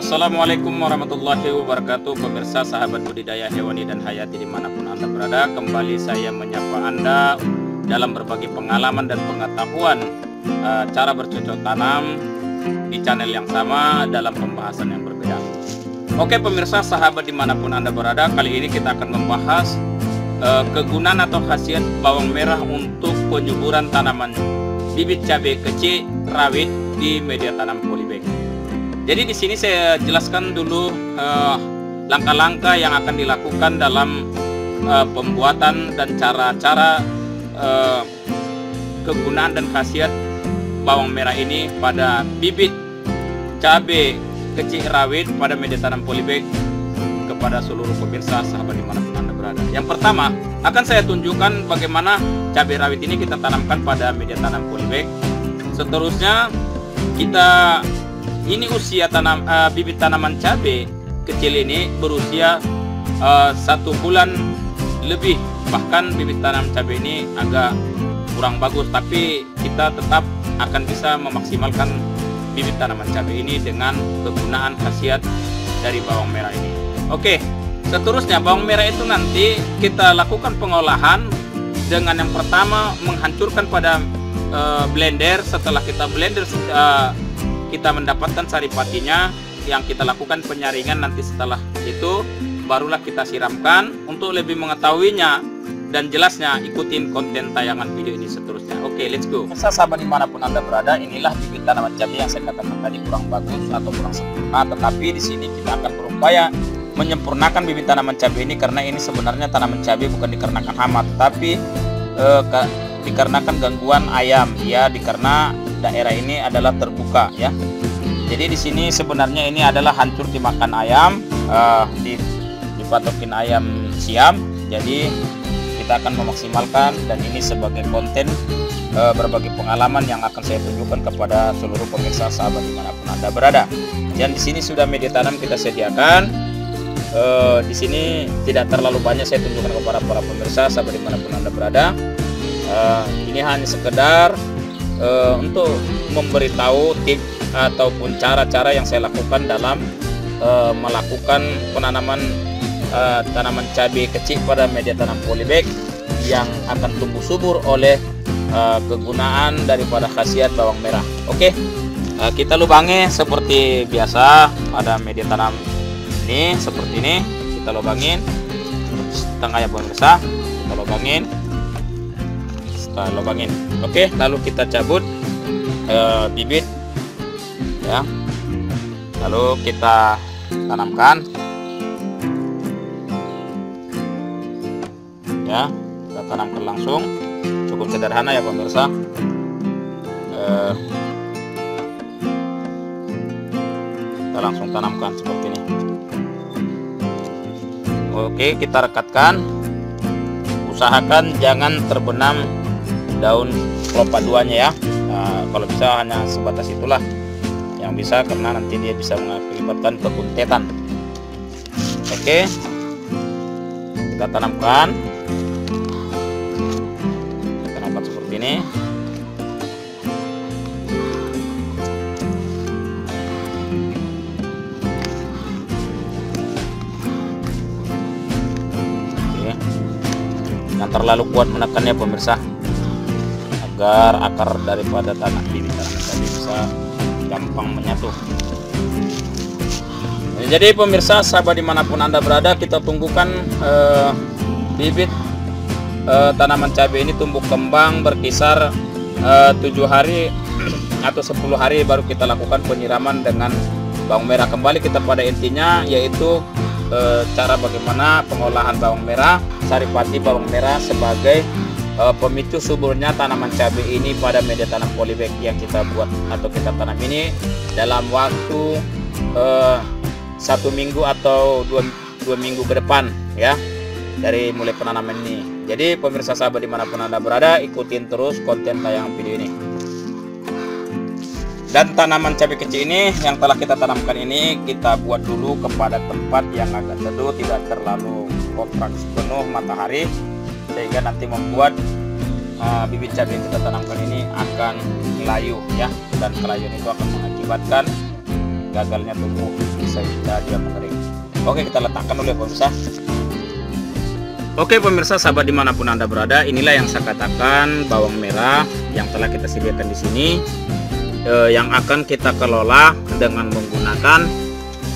Assalamualaikum warahmatullahi wabarakatuh. Pemirsa sahabat budidaya hewani dan hayati dimanapun Anda berada, kembali saya menyapa Anda dalam berbagi pengalaman dan pengetahuan cara bercocok tanam di channel yang sama dalam pembahasan yang berbeda. Oke pemirsa sahabat dimanapun Anda berada, kali ini kita akan membahas kegunaan atau khasiat bawang merah untuk penyuburan tanaman bibit cabai kecil rawit di media tanam polybag. Jadi di sini saya jelaskan dulu langkah-langkah yang akan dilakukan dalam pembuatan dan cara-cara kegunaan dan khasiat bawang merah ini pada bibit cabai kecil rawit pada media tanam polybag kepada seluruh pemirsa sahabat dimanapun Anda berada. Yang pertama akan saya tunjukkan bagaimana cabai rawit ini kita tanamkan pada media tanam polybag. Seterusnya ini usia bibit tanaman cabai kecil ini berusia 1 bulan lebih, bahkan bibit tanam cabai ini agak kurang bagus, tapi kita tetap akan bisa memaksimalkan bibit tanaman cabai ini dengan kegunaan khasiat dari bawang merah ini. Oke, seterusnya bawang merah itu nanti kita lakukan pengolahan dengan yang pertama menghancurkan pada blender. Setelah kita blender kita mendapatkan saripatinya, yang kita lakukan penyaringan. Nanti setelah itu barulah kita siramkan. Untuk lebih mengetahuinya dan jelasnya ikutin konten tayangan video ini seterusnya. Oke, let's go. Sahabat dimanapun Anda berada, inilah bibit tanaman cabai yang saya katakan tadi kurang bagus atau kurang sempurna, tetapi di sini kita akan berupaya menyempurnakan bibit tanaman cabai ini, karena ini sebenarnya tanaman cabai bukan dikarenakan hama, tetapi dikarenakan gangguan ayam ya, dikarenakan daerah ini adalah terbuka ya. Jadi di sini sebenarnya ini adalah hancur dimakan ayam, dipatokin ayam siam. Jadi kita akan memaksimalkan, dan ini sebagai konten berbagi pengalaman yang akan saya tunjukkan kepada seluruh pemirsa sahabat dimanapun Anda berada. Dan di sini sudah media tanam kita sediakan. Di sini tidak terlalu banyak saya tunjukkan kepada para pemirsa sahabat dimanapun Anda berada. Ini hanya sekedar untuk memberitahu tips ataupun cara-cara yang saya lakukan dalam melakukan penanaman tanaman cabai kecil pada media tanam polybag yang akan tumbuh subur oleh kegunaan daripada khasiat bawang merah. Oke, kita lubangi seperti biasa pada media tanam ini, seperti ini kita lubangin setengah ya pemirsa, kita lubangin. Oke, lalu kita cabut bibit ya, lalu kita tanamkan ya, kita tanamkan langsung. Cukup sederhana ya pemirsa. Kita langsung tanamkan seperti ini. Oke, kita rekatkan, usahakan jangan terbenam daun kelapa duanya ya. Kalau bisa hanya sebatas itulah yang bisa, karena nanti dia bisa mengakibatkan kekuntetan. Oke, kita tanamkan seperti ini. Oke, jangan terlalu kuat menekannya pemirsa, agar akar daripada tanah bibit tanaman cabai bisa gampang menyatu. Jadi pemirsa sahabat dimanapun Anda berada, kita tunggukan bibit tanaman cabai ini tumbuh kembang berkisar 7 hari atau 10 hari, baru kita lakukan penyiraman dengan bawang merah. Kembali kita pada intinya, yaitu cara bagaimana pengolahan bawang merah, saripati bawang merah sebagai pemicu suburnya tanaman cabai ini pada media tanam polybag yang kita buat atau kita tanam ini dalam waktu 1 minggu atau 2 minggu ke depan ya, dari mulai penanaman ini. Jadi pemirsa sahabat dimanapun Anda berada, ikutin terus konten tayangan video ini. Dan tanaman cabai kecil ini yang telah kita tanamkan ini kita buat dulu kepada tempat yang agak teduh, tidak terlalu kontraksi penuh matahari, sehingga nanti membuat bibit cabai yang kita tanamkan ini akan layu ya, dan kelayuan itu akan mengakibatkan gagalnya tumbuh bisa dia mengering. Oke, kita letakkan dulu ya pemirsa. Oke pemirsa, sahabat dimanapun Anda berada, inilah yang saya katakan bawang merah yang telah kita sediakan di sini, yang akan kita kelola dengan menggunakan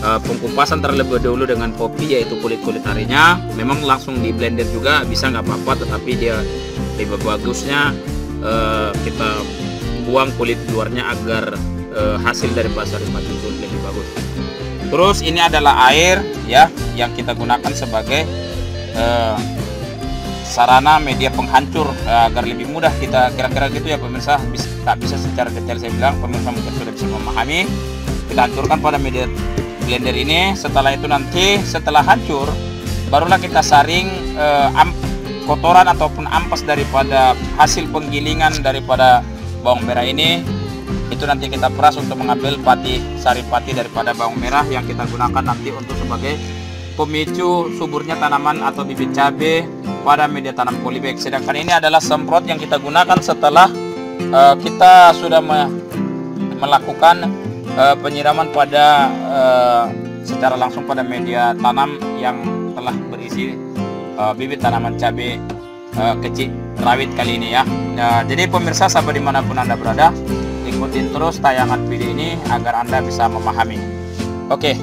pengkupasan terlebih dahulu dengan kopi, yaitu kulit-kulit arinya. Memang langsung di blender juga bisa, nggak apa-apa, tetapi dia lebih bagusnya kita buang kulit luarnya agar hasil dari saripati itu lebih bagus. Terus ini adalah air ya yang kita gunakan sebagai sarana media penghancur agar lebih mudah kita, kira-kira gitu ya pemirsa. Tak bisa secara detail saya bilang, pemirsa mungkin sudah bisa memahami. Kita hancurkan pada media blender ini. Setelah itu nanti setelah hancur barulah kita saring kotoran ataupun ampas daripada hasil penggilingan daripada bawang merah ini. Itu nanti kita peras untuk mengambil saripati daripada bawang merah yang kita gunakan nanti untuk sebagai pemicu suburnya tanaman atau bibit cabai pada media tanam polybag. Sedangkan ini adalah semprot yang kita gunakan setelah kita sudah melakukan penyiraman pada secara langsung pada media tanam yang telah berisi bibit tanaman cabai kecil rawit kali ini ya. Jadi pemirsa, sahabat dimanapun Anda berada, ikutin terus tayangan video ini agar Anda bisa memahami. Oke.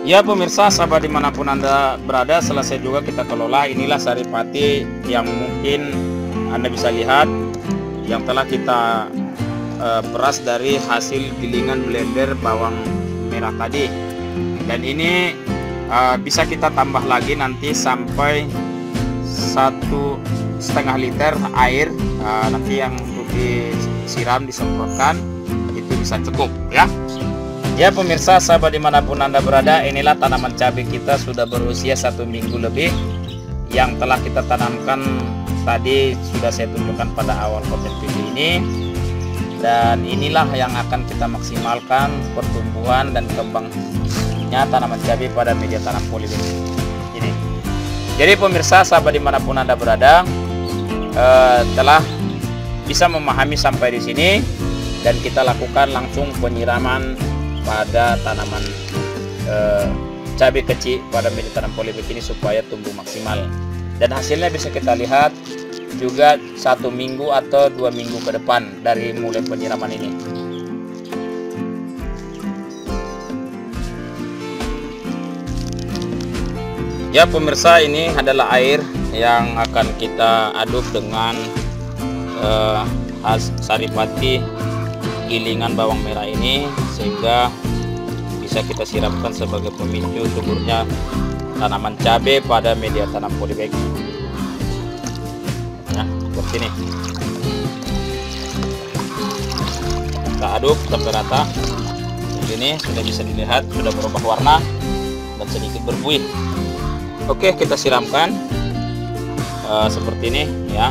Ya pemirsa, sahabat dimanapun Anda berada, selesai juga kita kelola. Inilah saripati yang mungkin Anda bisa lihat yang telah kita peras dari hasil gilingan blender bawang merah tadi. Dan ini bisa kita tambah lagi nanti sampai 1,5 liter air nanti yang untuk disiram, disemprotkan, itu bisa cukup ya. Ya pemirsa, sahabat dimanapun Anda berada, inilah tanaman cabai kita sudah berusia 1 minggu lebih yang telah kita tanamkan tadi, sudah saya tunjukkan pada awal konten video ini. Dan inilah yang akan kita maksimalkan pertumbuhan dan kembangnya tanaman cabai pada media tanam polybag ini. Jadi pemirsa, sahabat dimanapun Anda berada, telah bisa memahami sampai di sini, dan kita lakukan langsung penyiraman pada tanaman cabai kecil pada media tanam polybag ini supaya tumbuh maksimal. Dan hasilnya bisa kita lihat juga 1 minggu atau 2 minggu ke depan dari mulai penyiraman ini. Ya pemirsa, ini adalah air yang akan kita aduk dengan saripati gilingan bawang merah ini, sehingga bisa kita siramkan sebagai pemicu suburnya tanaman cabai pada media tanam polybag. Nah, seperti ini. Kita aduk sampai rata. Ini sudah bisa dilihat sudah berubah warna dan sedikit berbuih. Oke, kita siramkan seperti ini ya.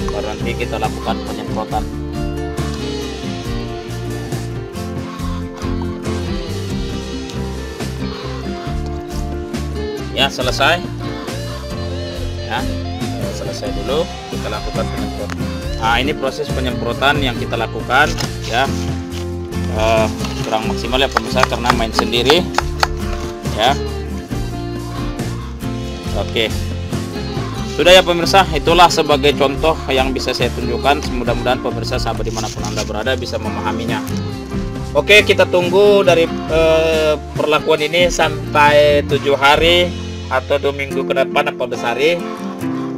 Baru nanti kita lakukan penyemprotan. Ya, selesai ya, selesai dulu, kita lakukan penyemprotan. Nah, ini proses penyemprotan yang kita lakukan ya, kurang maksimal ya pemirsa karena main sendiri ya. Oke, sudah ya pemirsa, itulah sebagai contoh yang bisa saya tunjukkan. Mudah-mudahan pemirsa, sahabat dimanapun Anda berada, bisa memahaminya. Oke, kita tunggu dari perlakuan ini sampai 7 hari atau 2 minggu ke depan apa besari.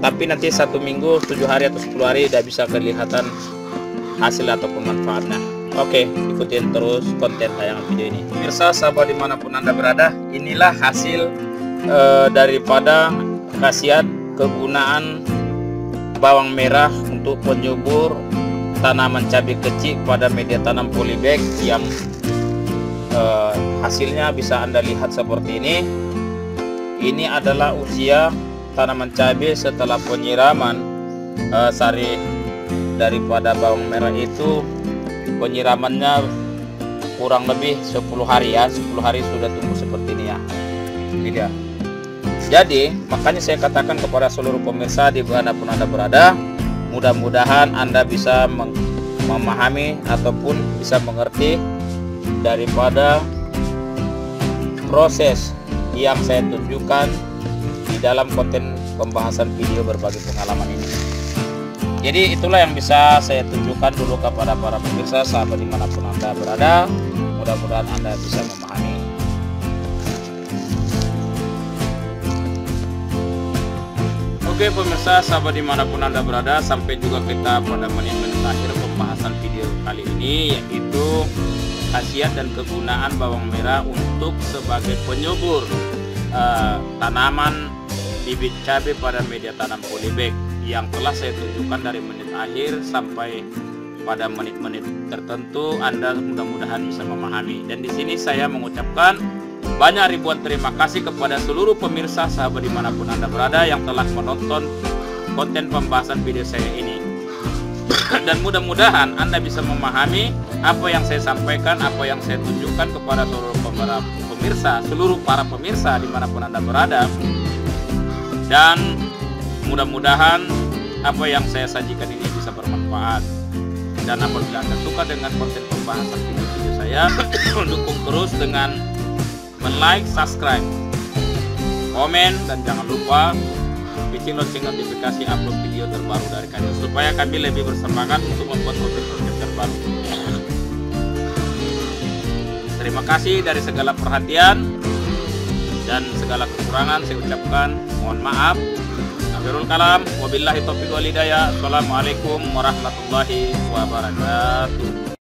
Tapi nanti 1 minggu, 7 hari atau 10 hari udah bisa kelihatan hasil ataupun manfaatnya. Oke, ikutin terus konten tayangan video ini. Pemirsa, sahabat dimanapun Anda berada, inilah hasil daripada khasiat kegunaan bawang merah untuk penyubur tanaman cabai kecil pada media tanam polybag yang hasilnya bisa Anda lihat seperti ini. Ini adalah usia tanaman cabai setelah penyiraman sari daripada bawang merah itu. Penyiramannya kurang lebih 10 hari ya, 10 hari sudah tumbuh seperti ini ya. Ini dia. Jadi makanya saya katakan kepada seluruh pemirsa dimanapun Anda berada, mudah-mudahan Anda bisa memahami ataupun bisa mengerti daripada proses yang saya tunjukkan di dalam konten pembahasan video berbagi pengalaman ini. Jadi itulah yang bisa saya tunjukkan dulu kepada para pemirsa, sahabat dimanapun Anda berada. Mudah-mudahan Anda bisa memahami. Oke pemirsa, sahabat dimanapun Anda berada, sampai juga kita pada menit-menit akhir pembahasan video kali ini, yaitu khasiat dan kegunaan bawang merah untuk sebagai penyubur tanaman bibit cabai pada media tanam polybag yang telah saya tunjukkan dari menit akhir sampai pada menit-menit tertentu. Anda mudah-mudahan bisa memahami. Dan di sini saya mengucapkan banyak ribuan terima kasih kepada seluruh pemirsa, sahabat dimanapun Anda berada, yang telah menonton konten pembahasan video saya ini. Dan mudah-mudahan Anda bisa memahami apa yang saya sampaikan, apa yang saya tunjukkan kepada seluruh pemirsa, seluruh para pemirsa dimanapun Anda berada. Dan mudah-mudahan apa yang saya sajikan ini bisa bermanfaat. Dan apabila Anda suka dengan konten pembahasan video-video saya, dukung terus dengan like, subscribe, komen, dan jangan lupa klik lonceng notifikasi upload video terbaru dari kami, supaya kami lebih bersemangat untuk membuat konten-konten terbaru. Terima kasih dari segala perhatian dan segala kekurangan saya ucapkan mohon maaf. Akhirul kalam, wabillahi taufiq wal hidayah. Assalamualaikum warahmatullahi wabarakatuh.